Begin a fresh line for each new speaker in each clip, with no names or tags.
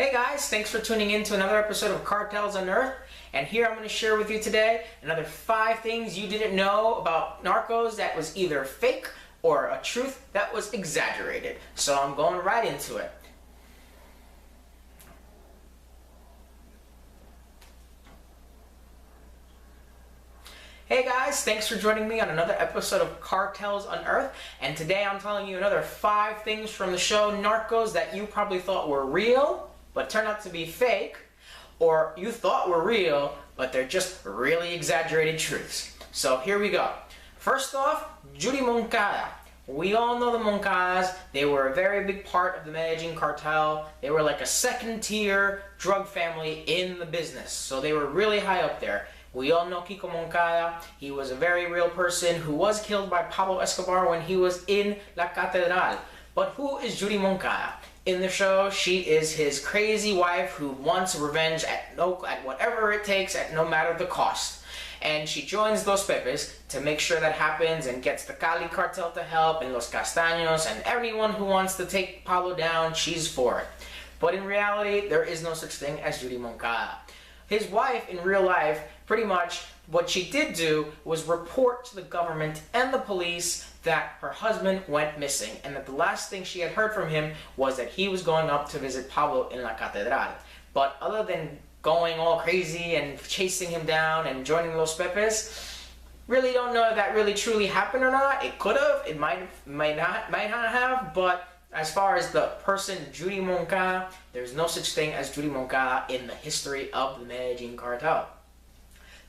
Hey guys, thanks for tuning in to another episode of Cartels Unearthed. And here I'm going to share with you today another 5 things you didn't know about Narcos that was either fake or a truth that was exaggerated. So I'm going right into it. Hey guys, thanks for joining me on another episode of Cartels Unearthed, and today I'm telling you another 5 things from the show Narcos that you probably thought were real, but turned out to be fake, or you thought were real, but they're just really exaggerated truths. So here we go. First off, Judy Moncada. We all know the Moncadas. They were a very big part of the Medellin cartel. They were like a second-tier drug family in the business, so they were really high up there. We all know Kiko Moncada. He was a very real person who was killed by Pablo Escobar when he was in La Catedral. But who is Judy Moncada? In the show, she is his crazy wife who wants revenge at whatever it takes, at no matter the cost. And she joins Los Pepes to make sure that happens and gets the Cali cartel to help, and Los Castaños, and everyone who wants to take Pablo down, she's for it. But in reality, there is no such thing as Judy Moncada. His wife, in real life, pretty much what she did do was report to the government and the police that her husband went missing, and that the last thing she had heard from him was that he was going up to visit Pablo in La Catedral. But other than going all crazy and chasing him down and joining Los Pepes, really don't know if that really truly happened or not. It could have, it might not have, but as far as the person Judy Moncada, there's no such thing as Judy Moncada in the history of the Medellin cartel.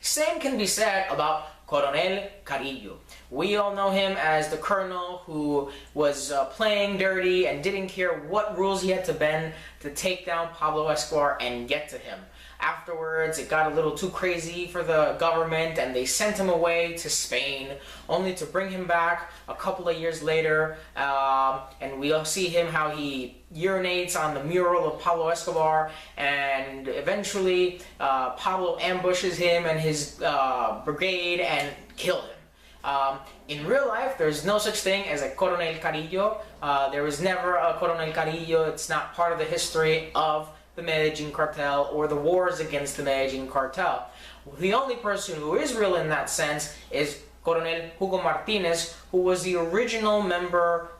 Same can be said about Coronel Carillo. We all know him as the colonel who was playing dirty and didn't care what rules he had to bend to take down Pablo Escobar and get to him. Afterwards, it got a little too crazy for the government and they sent him away to Spain, only to bring him back a couple of years later. And we'll see him how he urinates on the mural of Pablo Escobar, and eventually Pablo ambushes him and his brigade and kill him. In real life, there's no such thing as a Coronel Carillo. There was never a Coronel Carillo. It's not part of the history of the Medellin cartel or the wars against the Medellin cartel. The only person who is real in that sense is Coronel Hugo Martinez, who was the original member,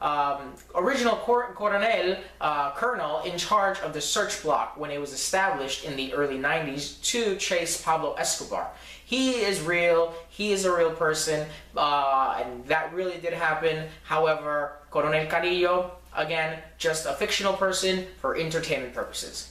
colonel in charge of the search block when it was established in the early 90s to chase Pablo Escobar. He is real, he is a real person, and that really did happen. However, Coronel Carillo, again, just a fictional person for entertainment purposes.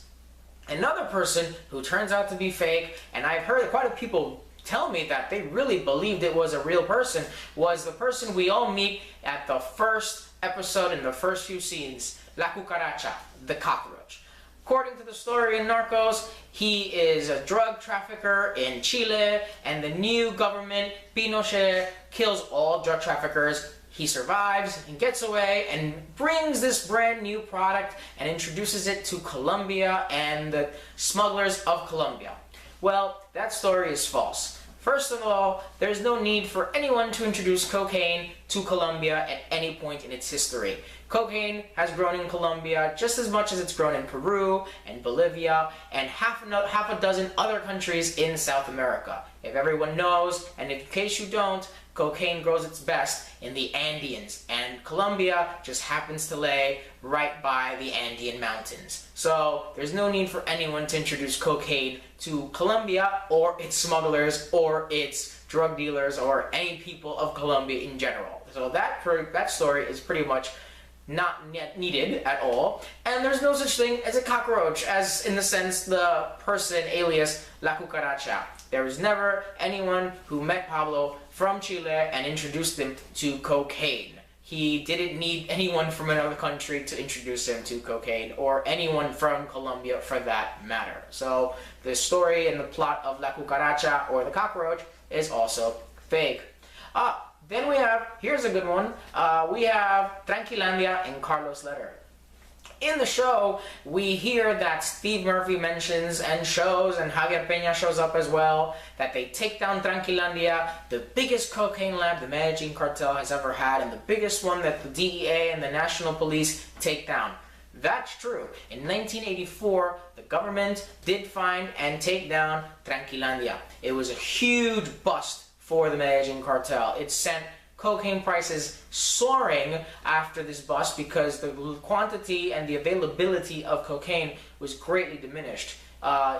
Another person who turns out to be fake, and I've heard quite a few people tell me that they really believed it was a real person, was the person we all meet at the first episode in the first few scenes, La Cucaracha, the cockroach. According to the story in Narcos, he is a drug trafficker in Chile, and the new government, Pinochet, kills all drug traffickers. He survives and gets away and brings this brand new product and introduces it to Colombia and the smugglers of Colombia. Well, that story is false. First of all, there's no need for anyone to introduce cocaine to Colombia at any point in its history. Cocaine has grown in Colombia just as much as it's grown in Peru and Bolivia and half a dozen other countries in South America. If everyone knows, and in case you don't, cocaine grows its best in the Andes, and Colombia just happens to lay right by the Andean mountains. So there's no need for anyone to introduce cocaine to Colombia or its smugglers or its drug dealers or any people of Colombia in general. So that story is pretty much not needed at all, and there's no such thing as a cockroach, as in the sense the person alias La Cucaracha. There was never anyone who met Pablo from Chile and introduced him to cocaine. He didn't need anyone from another country to introduce him to cocaine, or anyone from Colombia for that matter. So the story and the plot of La Cucaracha, or the cockroach, is also fake. Then we have, here's a good one, we have Tranquilandia and Carlos' letter. In the show, we hear that Steve Murphy mentions and shows, and Javier Peña shows up as well, that they take down Tranquilandia, the biggest cocaine lab the Medellin cartel has ever had, and the biggest one that the DEA and the National Police take down. That's true. In 1984, the government did find and take down Tranquilandia. It was a huge bust for the Medellin cartel. It sent cocaine prices soaring after this bust because the quantity and the availability of cocaine was greatly diminished.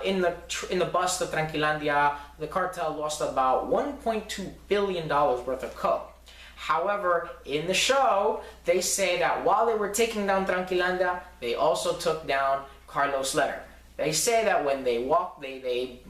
In the bust of Tranquilandia, the cartel lost about $1.2 billion worth of coke. However, in the show, they say that while they were taking down Tranquilandia, they also took down Carlos Letter. They say that when they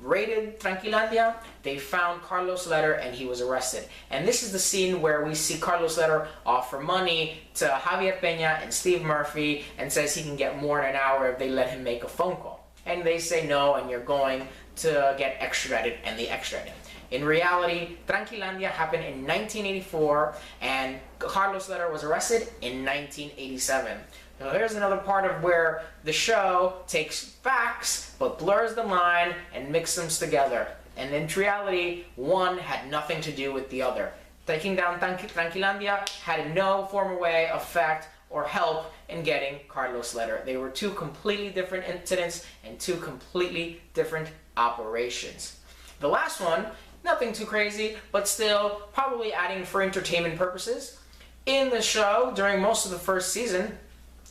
raided Tranquilandia, they found Carlos Letter and he was arrested. And this is the scene where we see Carlos Letter offer money to Javier Peña and Steve Murphy and says he can get more in an hour if they let him make a phone call. And they say no, and you're going to get extradited, and they extradite him. In reality, Tranquilandia happened in 1984, and Carlos Letter was arrested in 1987. Now here's another part of where the show takes facts, but blurs the line and mixes them together. And in reality, one had nothing to do with the other. Taking down Tranquilandia had no form or way, effect, or help in getting Carlos Letter. They were two completely different incidents and two completely different operations. The last one, nothing too crazy, but still probably adding for entertainment purposes. In the show, during most of the first season,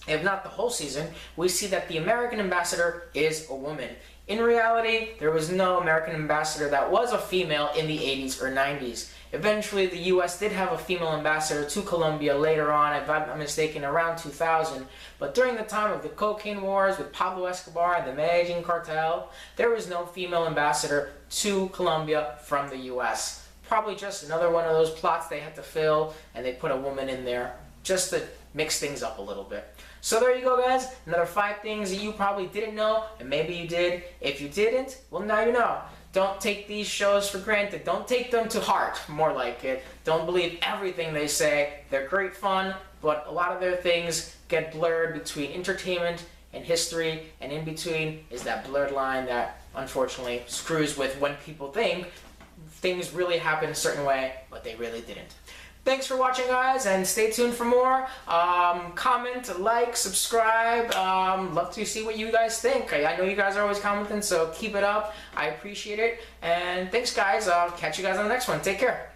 if not the whole season, we see that the American ambassador is a woman. In reality, there was no American ambassador that was a female in the 80s or 90s. Eventually, the U.S. did have a female ambassador to Colombia later on, if I'm not mistaken, around 2000. But during the time of the cocaine wars with Pablo Escobar and the Medellin cartel, there was no female ambassador to Colombia from the U.S. Probably just another one of those plots they had to fill, and they put a woman in there just to mix things up a little bit. So there you go, guys. Another 5 things that you probably didn't know, and maybe you did. If you didn't, well, now you know. Don't take these shows for granted. Don't take them to heart, more like it. Don't believe everything they say. They're great fun, but a lot of their things get blurred between entertainment and history, and in between is that blurred line that unfortunately screws with when people think things really happen a certain way, but they really didn't. Thanks for watching, guys, and stay tuned for more. Comment, like, subscribe. Love to see what you guys think. I know you guys are always commenting, so keep it up. I appreciate it. And thanks, guys. I'll catch you guys on the next one. Take care.